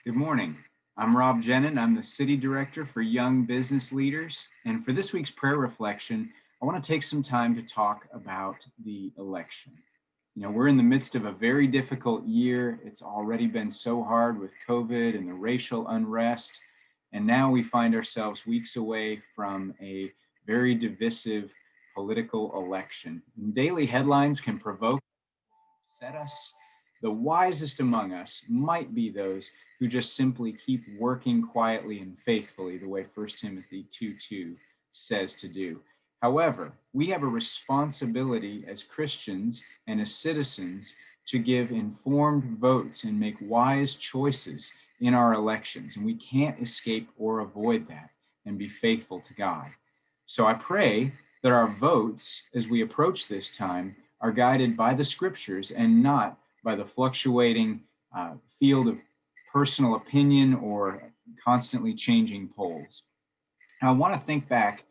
Good morning. I'm Rob Genin. I'm the City Director for Young Business Leaders. And for this week's prayer reflection, I want to take some time to talk about the election. We're in the midst of a very difficult year. It's already been so hard with COVID and the racial unrest. And now we find ourselves weeks away from a very divisive political election. And daily headlines can provoke, upset us. The wisest among us might be those who just simply keep working quietly and faithfully, the way 1 Timothy 2:2 says to do. However, we have a responsibility as Christians and as citizens to give informed votes and make wise choices in our elections. And we can't escape or avoid that and be faithful to God. So I pray that our votes as we approach this time are guided by the scriptures and not by the fluctuating field of personal opinion or constantly changing polls. Now, I want to think back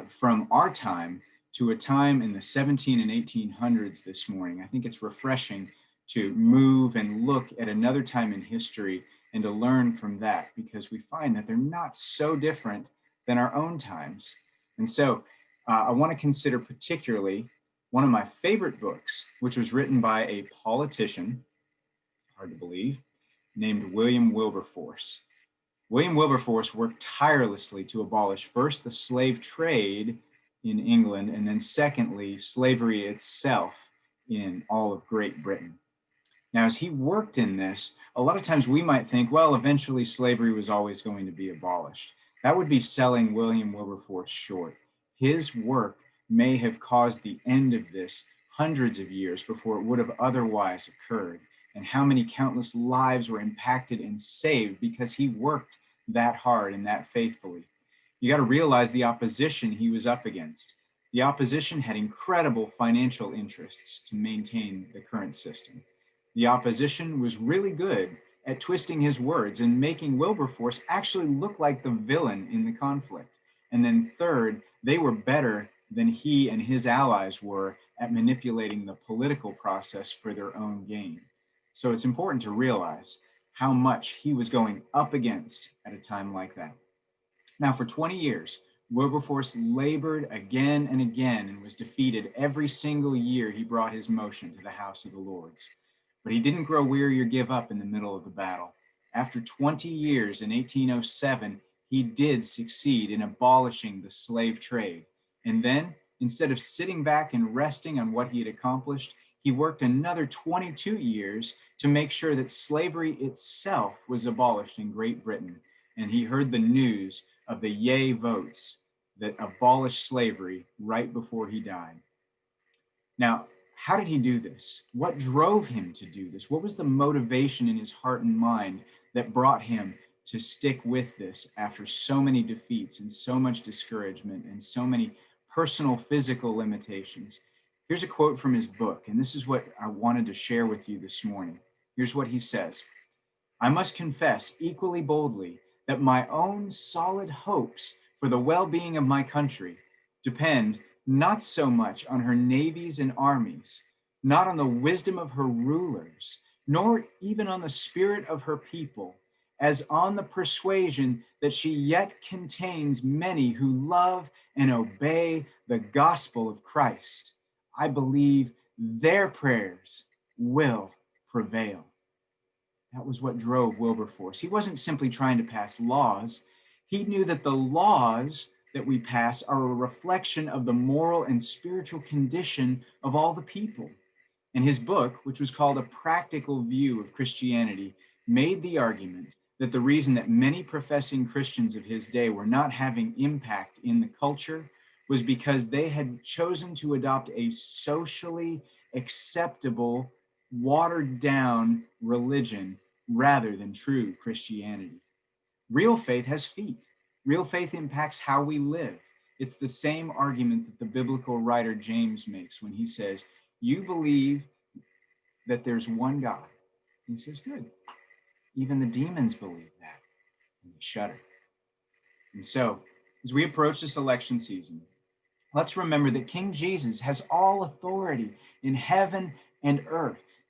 from our time to a time in the 17 and 1800s this morning. I think it's refreshing to move and look at another time in history and to learn from that, because we find that they're not so different than our own times. And so I want to consider particularly one of my favorite books, which was written by a politician, hard to believe, named William Wilberforce. William Wilberforce worked tirelessly to abolish first the slave trade in England, and then secondly, slavery itself in all of Great Britain. Now, as he worked in this, a lot of times we might think, well, eventually slavery was always going to be abolished. That would be selling William Wilberforce short. His work may have caused the end of this hundreds of years before it would have otherwise occurred. And how many countless lives were impacted and saved because he worked that hard and that faithfully. You got to realize the opposition he was up against. The opposition had incredible financial interests to maintain the current system. The opposition was really good at twisting his words and making Wilberforce actually look like the villain in the conflict. And then third, they were better than he and his allies were at manipulating the political process for their own gain. So it's important to realize how much he was going up against at a time like that. Now, for 20 years, Wilberforce labored again and again and was defeated every single year he brought his motion to the House of the Lords. But he didn't grow weary or give up in the middle of the battle. After 20 years in 1807, he did succeed in abolishing the slave trade. And then, instead of sitting back and resting on what he had accomplished, he worked another 22 years to make sure that slavery itself was abolished in Great Britain. And he heard the news of the yay votes that abolished slavery right before he died. Now, how did he do this? What drove him to do this? What was the motivation in his heart and mind that brought him to stick with this after so many defeats and so much discouragement and so many personal physical limitations? Here's a quote from his book, and this is what I wanted to share with you this morning. Here's what he says: I must confess equally boldly that my own solid hopes for the well-being of my country depend not so much on her navies and armies, not on the wisdom of her rulers, nor even on the spirit of her people, as on the persuasion that she yet contains many who love and obey the gospel of Christ. I believe their prayers will prevail. That was what drove Wilberforce. He wasn't simply trying to pass laws. He knew that the laws that we pass are a reflection of the moral and spiritual condition of all the people. And his book, which was called A Practical View of Christianity, made the argument that the reason that many professing Christians of his day were not having impact in the culture was because they had chosen to adopt a socially acceptable, watered down religion rather than true Christianity. Real faith has feet. Real faith impacts how we live. It's the same argument that the biblical writer James makes when he says, you believe that there's one God. And he says, good. Even the demons believe that. And they shudder. And so, as we approach this election season, let's remember that King Jesus has all authority in heaven and earth.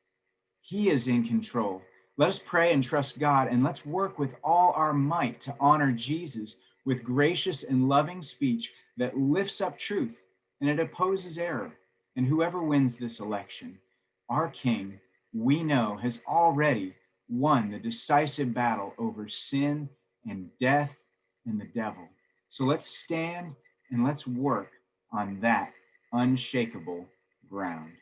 He is in control. Let us pray and trust God, and let's work with all our might to honor Jesus with gracious and loving speech that lifts up truth and it opposes error. And whoever wins this election, our King, we know, has already won the decisive battle over sin and death and the devil. So let's stand and let's work on that unshakable ground.